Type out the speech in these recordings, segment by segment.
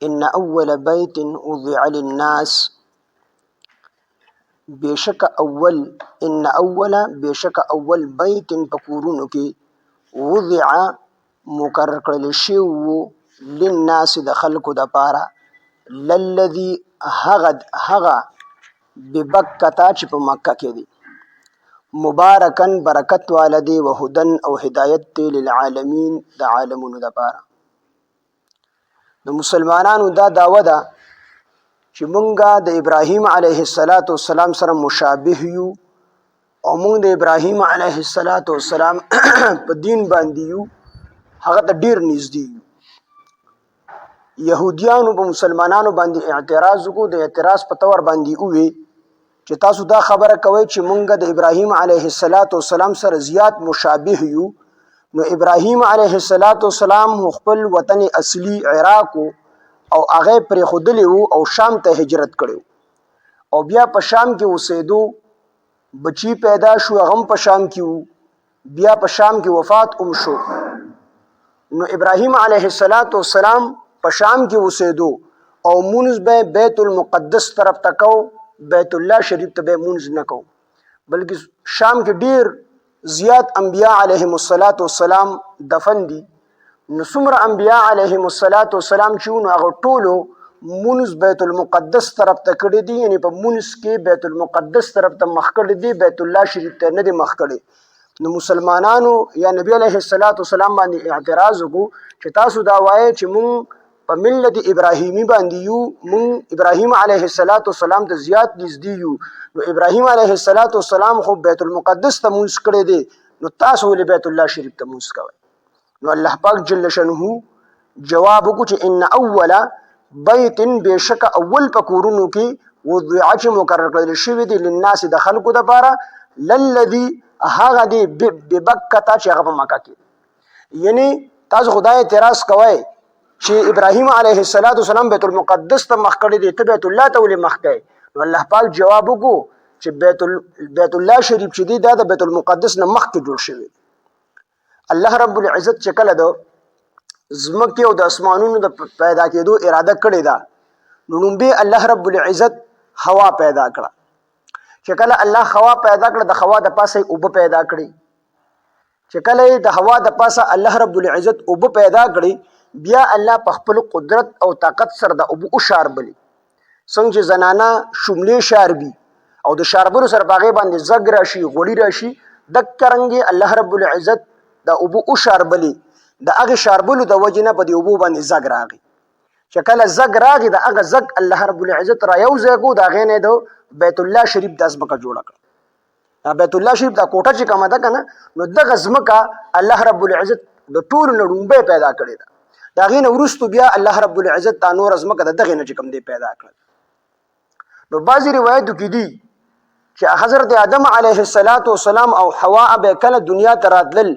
ان اول بیت وضع للناس، بیشک اول، ان اول بیشک اول بیت پکورونو کی وضع مقرر کړل شو للناس د خلقو د پاره، للذي هغه ببکتا چې په مکه کې دی، مبارکن برکت والدی وهدن او هدایت دی للعالمین د عالمونو د پاره. د مسلمانانو دا دعوه ده چې مونږه د ابراهیم علیه السلام سره مشابه یو او مونږ د ابراهیم علیه السلام په دین باندې یو، هغه ته ډیر نږدې یو. يهوديانو په مسلمانانو باندې اعتراض وکړو، د اعتراض په تور باندې وی چې تاسو دا خبره کوي چې مونږ د ابراهیم علیه السلام سره زیات مشابه یو. نو ابراهیم علیه السلام خپل وطن اصلي عراق او هغه پر خودلی او شام ته هجرت کړو او بیا په شام کې اوسېدو، بچی پیدا شو هغه په شام کې وو، بیا په شام کې وفات شو. نو ابراهیم علیه السلام په شام کې اوسېدو او مونږ به بیت المقدس طرف تکو، بیت الله شریف ته به مونږ نه کو، بلکې شام کې ډیر زیات انبیاء علیهم السلام دفن دي. نو څومره انبیاء علیهم السلام چې نو هغه ټولو مونږ بیت المقدس طرف ته کړی دي، یعنی په مونږ کې بیت المقدس طرف ته مخ کړی دي، بیت الله شریف ته نه دی مخ کړی. نو مسلمانانو یا نبی علیه السلام باندې اعتراض وکړو چې تاسو دا وایي چې مونږ په ملت ابراهیمی باندې یو، مونږ ابراهیم علیه السلام ته زیات نږدې یو. نو ابراهیم علیه السلام خو بیت المقدس ته مونږ کړی دی، نو تاسو ولې بیت الله شریف ته مونږ کوئ؟ نو الله پاک جل شانه جواب وکړو چې ان اول بیت، بشک اول پکورونو کې وضع چې مقرر کړل شوی دی للناس د خلقو د پاره، للذي هغه دی ببکتا چې هغه په مکه کې، یعنی تاسو خدای اعتراض کوئ چې ابراهیم علیه السلام بیت المقدس ته مخ کړی دی، ته بیت الله ته ولې مخ کوئ؟ نو الله پاک جواب وکړو چې بیت الله شریف چې دی دا د بیت المقدس نه مخکې جوړ شوی. الله رب العزت چې کله د ځمکې او د اسمانونو د پیدا کېدو اراده کړې ده، نو لومبې الله رب العزت هوا پیدا کړه. چې کله الله هوا پیدا کړه، د هوا د پاسه اوبه پیدا کړي. چې کله د هوا د پاسه الله رب العزت اوبه پیدا کړي، بیا الله په خپل قدرت او طاقت سره د اوبه شاربلي. څنګه چې زنانه شملې شاربي او د شاربلو سره په هغې باندې زګ راشي، غوړي راشي، دکرنګې الله رب العزت د اوبو شاربلي، د هغې شاربلو د وجې نه په دې اوبو باندې زګ راغی. چې کله زګ راغی، د هغه زګ الله رب العزت را یو ځای کړو، د هغې نه د بیت الله شریف دا ځمکه جوړه کړه. دا بیت الله شریف دا کوټه چې کومه ده که نه، نو دغه ځمکه الله رب العزت د ټولو نه لومبی پیدا کړې ده. د هغې نه وروستو بیا الله رب العزت دا نوره ځمکه د دغې نه چې کوم دی پیدا کړل. نو بعضې روایتو کې دي چې حضرت آدم علیه السلام او حوا به کله دنیا ته راتلل،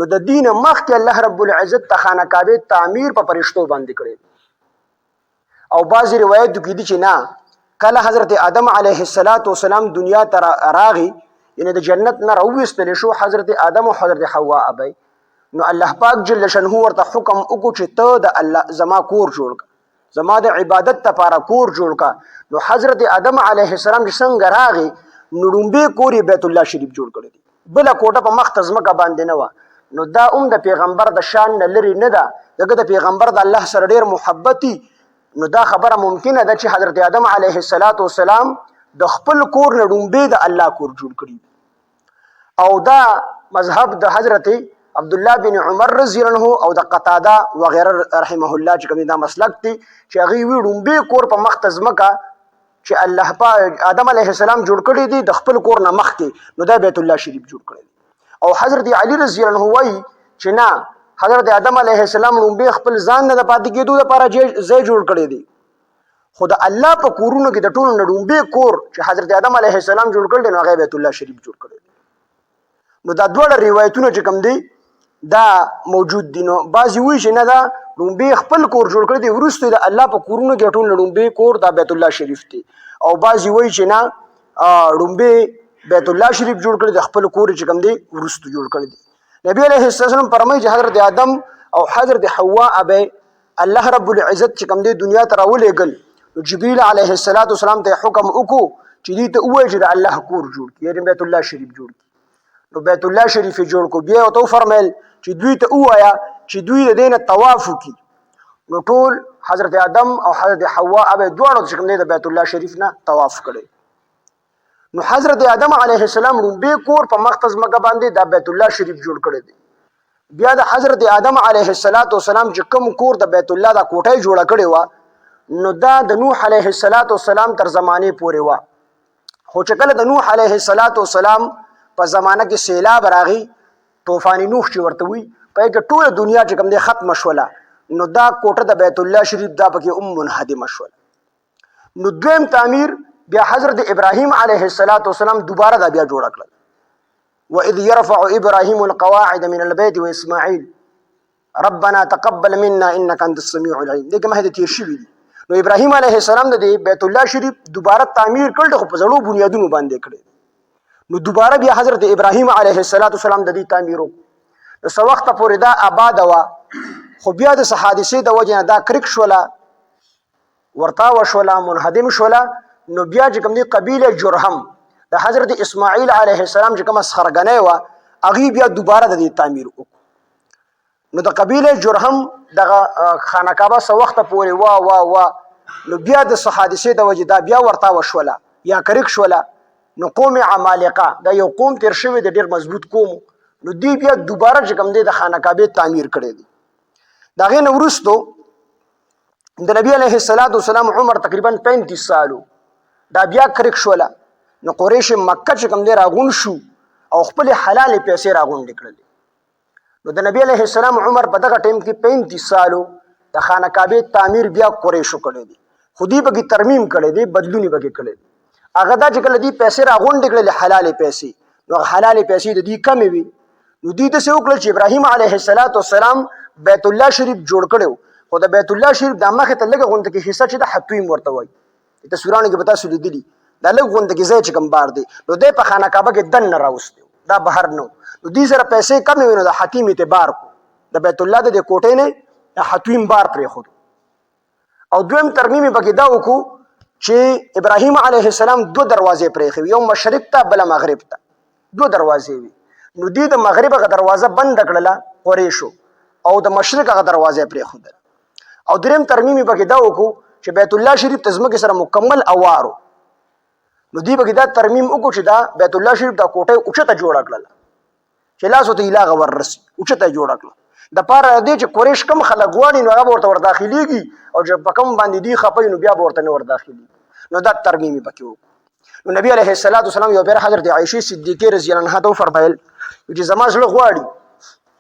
نو د دین مخکې الله رب العزت ته خانه کعبه تعمیر په فرشتو باندې کړی. او بعضې روایتو کې دي چې نه، کله حضرت آدم علیه السلام دنیا ته راغی، یعنی د جنت نه راوویستلی شو حضرت آدم او حضرت حوا ابی، نو الله پاک جل شانه ورته حکم وکړو چې ته د الله زما کور جوړ کړه، زما د عبادت لپاره کور جوړ کړه. نو حضرت آدم علیه السلام چې څنګه راغی، نو لومبی کور یې بیت الله شریف جوړ کړی دی، بله کوټه په مخ ته ځمکه باندې نه وه. نو دا د پیغمبر د شان نه لرې نه ده، ځکه د پیغمبر د الله سره ډېر محبت دي. نو دا خبره ممکنه ده چې حضرت آدم علیه السلام د خپل کور نه لومبی د الله کور جوړ کړي. او دا مذهب د حضرت عبدالله بن عمر رضی الله عنه او د قتاده وغیره رحمه الله چې کوم دا مسلک دي چې هغوی وی لومبی کور په مخ ته ځمکه چې الله پاک آدم علیه السلام جوړ کړی دی د خپل کور نه مخکې، نو دا بیت الله شریف جوړ کړی دی. او حضرت علی رضی الله عنه وایي چې نه، حضرت آدم علیه السلام لومبی خپل ځان نه د پاتې کېدو لپاره ځای جوړ کړی دی، خو د الله په کورونو کې د ټولو نه لومبی کور چې حضرت آدم علیه السلام جوړ کړی دی، نو هغه بیت الله شریف جوړ کړی دی. نو دا دواړه روایتونه چې کوم دی دا موجود دي. نو بعضې وایي چې نه، دا لومبی خپل کور جوړ کړی دی، وروسته د الله په کورونو کې ټول لومبی کور دا بیت الله شریف دی. او بعضې وایي چې نه، لومبی بیت الله شریف جوړ کړی د خپل کور چې کوم دی وروسته جوړ کړی دی. نبی علیه السلام فرمایي چې حضرت آدم او حضرت حوا ابی الله رب العزت چې کوم دی دنیا ته راولېږل نو جبرئیل علیه السلام ته حکم وکړو چې دې ته ووایي چې د الله کور جوړ کړي، یعنې بیت الله شریف جوړ کړي. نو بیت الله شریف یې جوړ کړو. بیا ورته وفرمیل چې دوی ته ووایه چې دوی د دې نه طواف وکړي. نو ټول حضرت آدم او حضرت حوا به دواړو چې کوم دی د بیت الله شریف نه طواف کړی. نو حضرت آدم علیه السلام لومبې کور په مقدس مکه باندې د بیت الله شریف جوړ کړی دی. بیا د حضرت آدم علیه السلام چې کوم کور د بیت الله د کوټه جوړه کړې وه نو دا د نوح علیه السلام تر زمانې پورې وه. خو چې کله د نوح علیه السلام په زمانه کې سیلاب راغی، طوفان نوح چې ورته وي، په کې ټوله دنیا چې کوم دی ختمه شوله، نو دا کوټه د بیت الله شریف دا پکې منهدمه شوله. نو دویم تعمیر بیا حضرت ابراهیم علیه السلام دوباره دا بیا جوړه کړل. وَإِذْ يَرْفَعُ إِبْرَاهِيمُ الْقَوَاعِدَ مِنَ الْبَيْتِ وَإِسْمَاعِيلُ رَبَّنَا تَقَبَّلْ مِنَّا إِنَّكَ أَنْتَ السَّمِيعُ الْعَلِيمُ. دې کې مخکې تیر شوي دي. نو ابراهیم علیه السلام د بیت الله شریف دوباره تعمیر کړل، خو په زړو بنیادونو باندې کړی. نو دوباره بیا حضرت ابراهیم علیه السلام د دې تعمیر وکړو. نو څه وخت پورې دا آباد وه، خو بیا د څه حادثې د وجې نه دا کرک شوله، ورتاوه شوله، منهدم شوله. نو بیا چې کوم دی قبیله جرهم د حضرت اسماعیل علیه السلام چې کومه سخرګنۍ وه هغې بیا دوباره د دې تعمیر وکړو. نو د قبیله جرهم دغه خانه کعبه څه وخته پورې وه نو بیا د څه حادثې د وجې دا بیا ورتاوه شوله یا کرک شوله. نو قوم عمالقه دا یو قوم تیر شوی د ډېر مضبوط قوم، نو دوی بیا دوباره چې کوم دی د خانه کعبې تعمیر کړی دی. د هغې نه وروستو د نبي علیه السلام عمر تقریبا 35 سالو، دا بیا کرک شوله. نو قریش مکه چې کوم دی راغون شو او خپل حلالې پیسې راغونډې کړلې. نو د نبی علیه السلام عمر په دغه ټیم کې 35 سالو، د خانه کعبې تعمیر بیا قریشو کړی دی، خو دوی پکې ترمیم کړی دی، بدلونې پکې کړی دی. هغه دا چې کله دوی پیسې راغونډې کړلې حلالې پیسې، نو هغه حلالې پیسې د دوی کمې وي. نو دوی داسې وکړل چې ابراهیم علیه السلام بیت الله شریف جوړ کړی، خو د بیت الله شریف د مخې ته لږه غونډه کې حصه چې د حتویم ورته وایي، تصویرانو کې به تاسو لیدلي دا لږ غونډه کې ځای چې کوم بار دی، نو دی په خانه کعبه کې دننه راوستی، دا بهر نه. نو دوی سره پیسې کمې وي، نو د حتیم اعتبار کو د بیت الله د کوټې نه د حتویم بار پرېښودو. او دویم ترمیم یې پکې دا وکړو چې ابراهیم علیه السلام 2 دروازې پرېښوي، یو مشرق ته بله مغرب ته، 2 دروازې وي. نو دوی د مغرب هغه دروازه بنده کړله قریشو، او د مشرق هغه دروازه پرېښودله. او دریم ترمیم یې پکې دا وکړو چې بیت الله شریف ته ځمکې سره مکمل اوارو. نو دوی پکې دا ترمیم وکړو چې دا بیت الله شریف دا کوټه اوچته جوړه کړله چې لاسو ته هیلاغه وررسي، اوچته یې جوړه کړله. د پاره دی چې قریش کم خلک غواړي نو هغه به ورته ورداخلېږي، او چې په کوم باندې دوی خفه نو بیا به ورته نه ورداخلېږي. نو دا ترمیم یې پکې وکړو. نو نبی علیه السلام یو بیا حضرت عایشې صدیقې رضی الله عنها ته وفرمایل چې زما زړه غواړي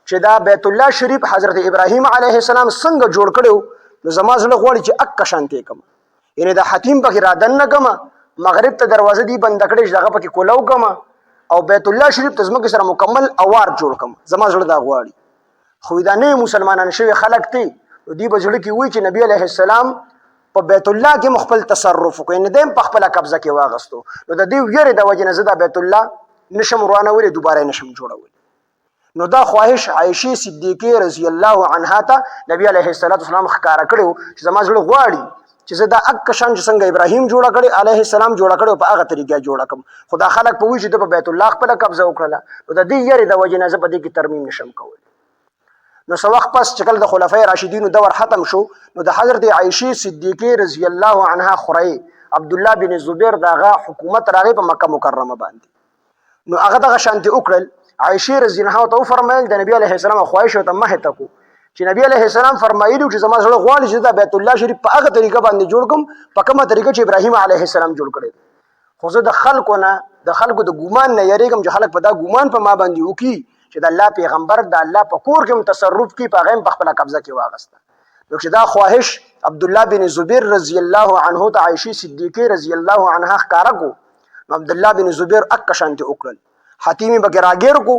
چې دا بیت الله شریف حضرت ابراهیم علیه السلام څنګه جوړ کړو، نو زما زړه غواړي چې اکه شانتې کړم، یعنې د حتیم پکې رادننه کړم، مغرب ته دروازه دی بنده کړې چې هغه پکې کولو کړم، او بیت الله شریف ته ځمکې سره مکمل اوار جوړ کړم. زما زړه دا غواړي. خو دا نوي مسلمانان شوي خلک دي، نو دوی به زړه کې وایي چې نبي علیه السلام په بیت الله کې مخفل تصرف وکړي، یعنې دی هم په خپله قبضه کې واغستو. نو د دې ویرې د وجې نه زه دا بیت الله نشم روانولی، دوباره نشم جوړولی. نو دا خواهش عایشې صدیقې رضی الله عنها ته نبی علیه السلام ښکاره کړی چې زما زړه غواړي چې زه دا اک شان چې څنګه ابراهیم جوړه کړې علیه السلام جوړه کړې په هغه طریقه جوړه کړم. خو دا خلک په وایي چې د په بیت الله خپله قبضه وکړله، نو د دې یارې د وجې نه زه په دې کې ترمیم نشم کولی. نو څه وخت پس چې کله د خلفای راشدینو دور ختم شو، نو د حضرت عایشې صدیقې رضی الله عنها خوری عبدالله بن زبیر د هغه حکومت راغی په مکه مکرمه باندې. نو هغه دغه شانتې وکړل. عایشې رضی الله عنها ته وفرمیل د نبي علیه السلام خواهش ورته مخې ته کړو چې نبی علیه السلام فرمایلي چې زما زړه غواړي چې دا بیت الله شریف په هغه طریقه باندې جوړ کړم په کومه طریقه چې ابراهیم علیه السلام جوړ کړی. خو زه د خلکو د ګمان نه یریږم چې خلک په دا ګمان په ما باندې وکړي چې د الله پیغمبر د الله په کور کې هم تصرف کوي، په هغه هم په خپله قبضه کې واغسته. نو چې دا خواهش عبدالله بن زبیر رضی الله عنه ته عایشې صدیقې رضی الله عنها ښکاره کړو، نو عبدالله بن زبیر اکه شانتې وکړل، حتیم یې پکې راګیر کړو،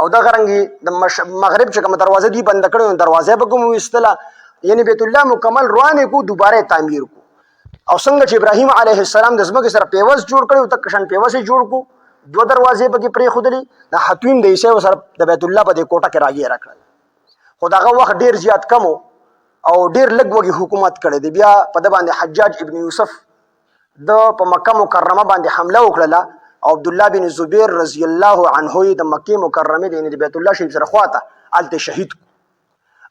او دغه رنګې د مغرب چې کومه دروازه دوی بنده کړې نو دروازه به کوم ویستله، یعنې بیت الله مکمل روانې کړو، دوباره تعمیر کړو. او څنګه چې ابراهیم علیه السلام د ځمکې سره پیوس جوړ کړی، تک شان پیوس یې جوړ کړو، 2 دروازې پکې پرېښودلې، د حتویم د عیسی سره د بیت الله په دې کوټه کې راګیره کړل. خو د هغه وخت ډېر زیات کم و، او ډیر لږ وګي حکومت کړی دی. بیا په د باندې حجاج ابن یوسف د په مکه مکرمه باندې حمله وکړه او عبد الله بن زبیر رضی الله عنه د مکه مکرمه د بیت الله شریف سره خواته الته شهید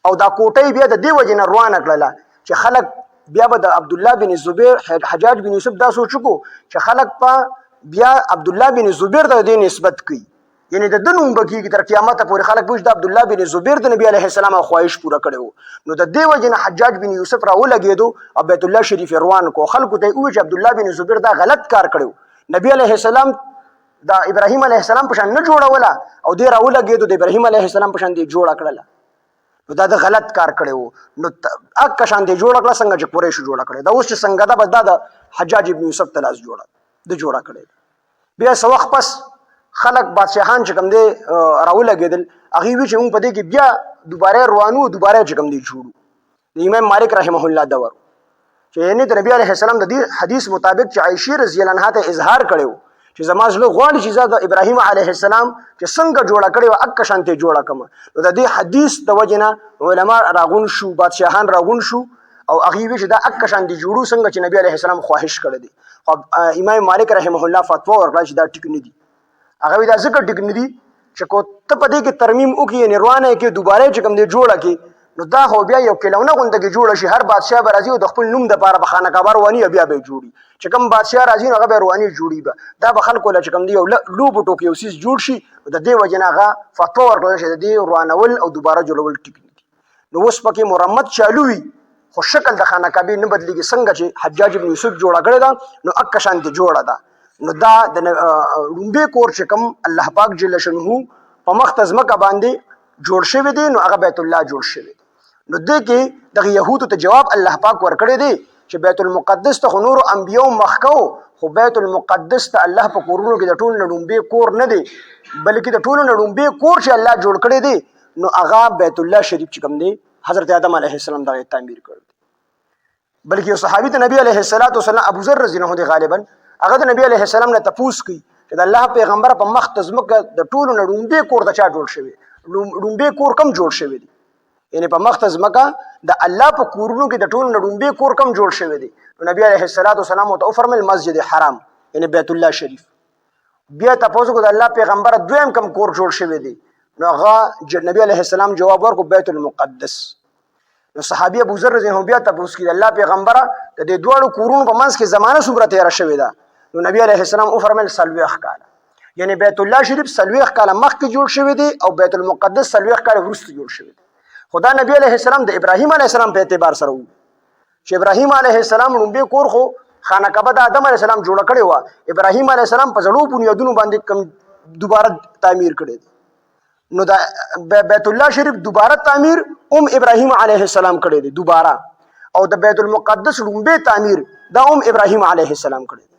او دا کوټه بیا د دې وجه نه روانه کړله چې خلک بیا به د عبد الله بن زبیر حجاج بن یوسف دا سوچ کو چې خلک په بیا عبد الله بن زبیر د دې نسبت کوي، یعنی د دنوم بکیږي تر قیامت پورې خلک بوج د عبد الله بن زبیر د نبی علیه السلام خواهش پوره کړو. نو د دې وجه نه حجاج بن یوسف راولګېدو او بیت الله شریف روان کو. خلکو ته وی چې عبد الله بن زبیر دا غلط کار کړو، نبی علیه السلام دا ابراهیم علیه السلام په شان نه جوړوله او دې راولګېدو د ابراهیم علیه السلام په شان دې جوړه کړله. نو دا د غلط کار کړو. نو اک شان دې جوړه کړه څنګه چې قریش جوړه کړه. دا اوس چې څنګه دا بد د حجاج ابن یوسف تلاس جوړه کړه. بیا څه وخت پس خلک بادشاہان چې کوم دی راولګېدل هغه وی چې موږ په دې کې بیا دوباره روانو دوباره چې کوم دی جوړو. د امام مالک رحمه الله دا ورو چې یعنی د نبی علیه السلام د دې حدیث مطابق چې عائشہ رضی الله عنها ته اظهار کړو چې زما زړه غواړي چې زه د ابراهیم علیه السلام چې څنګه جوړه کړې وه اک شانتې جوړه کړم. نو د دې حدیث د وجې نه علما راغون شو، بادشاهان راغون شو او هغې وی چې دا اک شانتې جوړو څنګه چې نبی علیه السلام خواهش کړی دی. خو امام مالک رحمه الله فتوا ورکړه چې دا ټیک نه دي. هغه وی دا ځکه ټیک نه دي چې کو ته په دې کې ترمیم وکړي یعنې روانه یې کې دوباره چې کوم دی جوړه کړي نو دا خو بیا یو کلونه غونډه کې جوړه شي. هر بادشاه به راځي او د خپل نوم دپاره به خانقاه رواني بیا به یې جوړي. چې کوم بادشاه راځي نو هغه به رواني جوړي به دا به خلکو له چې کوم دی یو لوبو ټوک یو څیز جوړ شي. د دې وجې نه هغه فتوا ورکړله چې د دې روانول او دوباره جوړول ټیک نه دي. نو اوس پکې مرمت چالو وي خو شکل د خانقاه نه بدلېږي. څنګه چې حجاج بن یوسف جوړه کړې ده نو اک شانتې جوړه ده. نو دا د لومبې کور چې کوم الله پاک جل شانه په مخ ته ځمکه باندې جوړ شوی دی نو هغه بیت الله جوړ شوی دی. نو دې کې دغه یهودو ته جواب الله پاک ورکړی دی چې بیت المقدس ته خو نورو انبیاو مخ کو خو بیت المقدس ته الله په کورونو کې د ټولو نه لومبې کور نه دی بلکې د ټولو نه لومبې کور چې الله جوړ کړی دی نو هغه بیت الله شریف چې کوم دی حضرت آدم علیه السلام دغه تعمیر کړی دی. بلکې یو صحابي ته نبی علیه السلام ابو ذر رضی الله عنه غالبا هغه د نبی علیه السلام نه تپوس کوي چې د الله پیغمبر په مخ ته ځمکه د ټولو نه لومبې کور د چا جوړ شوی، لومبې کور کم جوړ شوی دی. یعنی په مخ ته ځمکه د الله په کورونو کې د ټولو نه لومبې کور کم جوړ شوی دی. نو نبی علیه السلام ورته وفرمیل مسجد حرام یعنی بیت الله شریف. بیا تاسو کو د الله پیغمبر دویم کم کور جوړ شوی دی نو هغه نبی علیه السلام جواب ورکړو بیت المقدس. نو صحابي ابو ذر رضی الله عنه بیا تاسو کې د الله پیغمبر د دې دوه کورونو په منځ کې زمانه څومره تیر شوی ده. نو نبی علیه السلام وفرمیل 40 کاله یعنی بیت الله شریف 40 کاله مخکې جوړ شوی دی او بیت المقدس 40 کاله وروسته جوړ شوی دی. خدا نبی علیه السلام د ابراهیم علیه السلام په اعتبار سره وو چې ابراهیم علیه السلام لومبې کور خو خانقاه د آدم علیه السلام جوړه کړې وه، ابراهیم علیه السلام په زړو بنیادونو باندې کم دوباره تعمیر کړی دی. نو د بیت الله شریف دوباره تعمیر ابراهیم علیه السلام کړی دی دوباره او د بیت المقدس لومبې تعمیر دا ابراهیم علیه السلام کړی دی.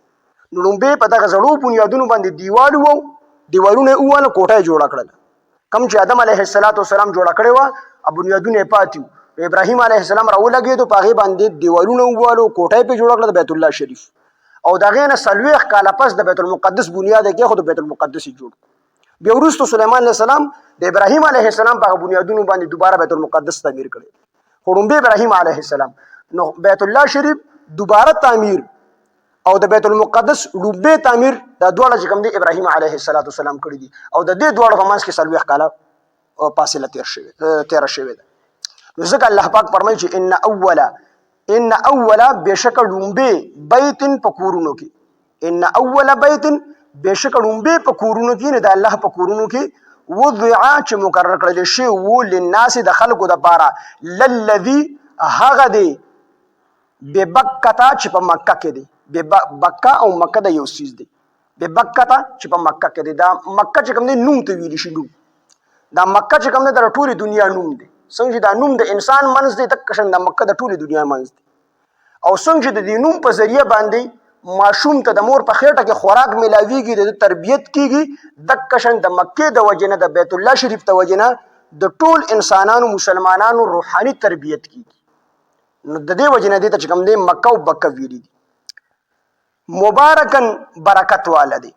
نو لومبې په دغه زړو بنیادونو باندې دیوالونه وواله کوټه جوړه کړله کم چې آدم علیه السلام جوړه کړې وه او بنیادونه یې پاتې وو. ابراهیم علیه السلام راولګېدو په هغې باندې دیوالونه ووالو کوټه یې پرې جوړه کړه د بیت الله شریف او د هغې نه 40 کاله پس د بیت المقدس بنیاد یې کېښود بیت المقدس یې جوړ. بیا وروسته سلیمان علیه السلام د ابراهیم علیه السلام په هغه بنیادونو باندې دوباره بیت المقدس تعمیر کړی خو لومبې ابراهیم علیه السلام. نو بیت الله شریف دوباره تعمیر او د بیت المقدس لومبې تعمیر دا دواړه چې کوم دی ابراهیم علیه السلام کړي دي او د دې دواړو په منځ کې 40 کاله فاصله تیره شوې ده. نو ځکه الله پاک فرمایي چې ان اوله بېشکه لومبې بیت په کورونو کې ان اوله بیت بېشکه لومبې په کورونو کې نه د الله په کورونو کې وضع چې مقرر کړل شي وو للناس د خلکو دپاره للذي هغه دی ببکته چې په مکه کې دی. بکه او مکه د یو څیز دی. ببکته چې په مکه کې دی دا مکه چې کوم دی نوم ته ویلی شي نوم دا مکه چې کوم دی د ټولې دنیا نوم دی. څنګه چې دا نوم د انسان منځ دی دقه شان د مکه د ټولې دنیا منځ دی او څنګه چې د دې نوم په ذریعه باندې ماشوم ته د مور په خېټه کې خوراک میلاویږي د تربیت کیږي دقه شان د مکې د وجې نه د بیت الله شریف د وجې نه د ټول انسانانو مسلمانانو روحاني تربیت کیږي. نو د دې وجې نه دې ته چې کوم دی مکه او بکه ویلي دي. مبارکن برکت والا دی.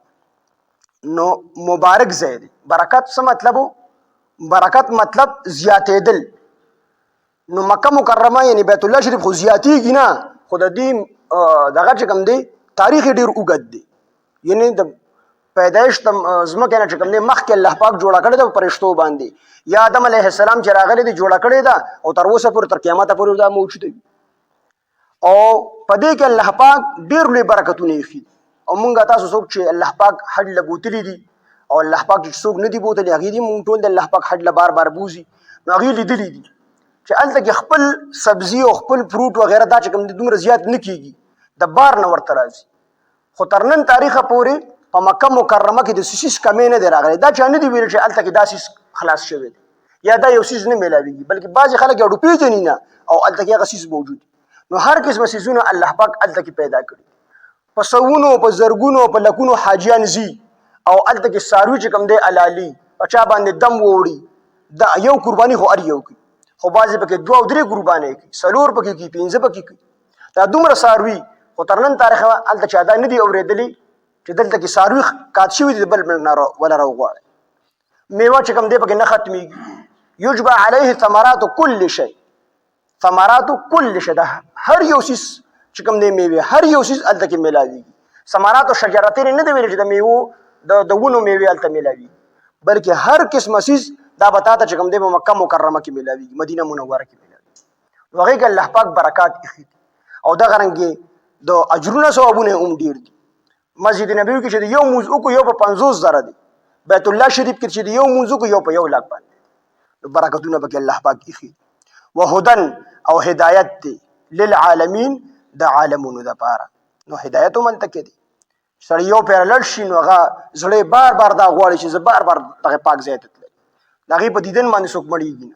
نو مبارک ځای دی. برکت څه مطلب؟ برکت مطلب زیاتېدل نو مکه مکرمه یعنی بیت الله شریف خو زیاتیږي نه، خو د دې دغه چې کوم دی تاریخ ډیر اوږد دی. یعنی د پیدایش د ځمکې نه چې کوم دی مخکې الله پاک جوړه کړې ده په فرشتو باندې، یا آدم علیه السلام چې راغلی دی جوړه کړې ده او تر اوسه پورې تر قیامته پورې دا موجوده وي. او په دې کې الله پاک ډیر لوی برکتونه ایښي. او مونږ تاسو څوک چې الله پاک حج له بوتلي دي او الله پاک چې څوک نه دي بوتلي هغې دي مونږ ټول د الله پاک حج له بار بار بوځي، نو هغې لیدلي دي چې هلته کې خپل سبزي او خپل فروټ وغیره دا چې کوم دي دومره زیات نه کېږي، د بار نه ورته راځي. خو تر نن تاریخه پورې په مکه مکرمه کې د سیس کمی نه دی راغلی. دا چا نه دي ویلي چې هلته کې دا سیس خلاص شوی دی یا دا یو سیس نه میلاویږي، بلکې بعضې خلک یو پیژني نه او هلته کې هغه سیس موجود دي. نو هر قسمه سیزونه الله پاک هلته کې پیدا کړي. په سوونو په زرګونو په لکونو حاجیان ځي او هلته کې څاروي چې کوم دی علالي په چا باندې دم ووړي، دا یو قرباني خو هر یو کوي، خو بعضې پکې 2 او 3 قربانۍ کوي، 4 پکې کوي، 5 پکې کوي. دا دومره څاروي خو تر نن تاریخه هلته چا دا نه دي اورېدلي چې دلته کې څاروي قات شوي دي بل ملک نه وله راوغواړي. میوه چې کوم دی پکې نه ختمېږي. یجبع علیه ثمرات کل شی، ثمرات کل شی، دا هر یو سیز چې کوم دی میوې هر یو سیز هلته کې میلاویږي. ثمرات و شجرتین نه دی ویلي چې د میوو د ونو میوې هلته میلاویږي، بلکې هر قسمه سیز دا به تا ته چې کوم دی په مکه مکرمه کې میلاویږي، مدینه منوره کې میلاویږي. هغې کې الله پاک برکات ایښي دي او دغه رنګې د اجرونه ثوابونه هم ډېر دي. مسجد نبوي کې چې د یو مونځ وکړو یو په 50 زره دی، بیت الله شریف کې چې د یو مونځ وکړو یو په 1 لاک باندې. برکتونه پکې الله پاک ایښي. وهدن او هدایت دی للعالمین، د عالمونو دپاره. نو هدایت هم هلته کې دی. سړی یو پیر لړ شي نو هغه زړه بار بار دا غواړي چې زه بار بار دغه پاک ځای ته تللی، د هغې په دیدن باندې څوک مړېږي نه.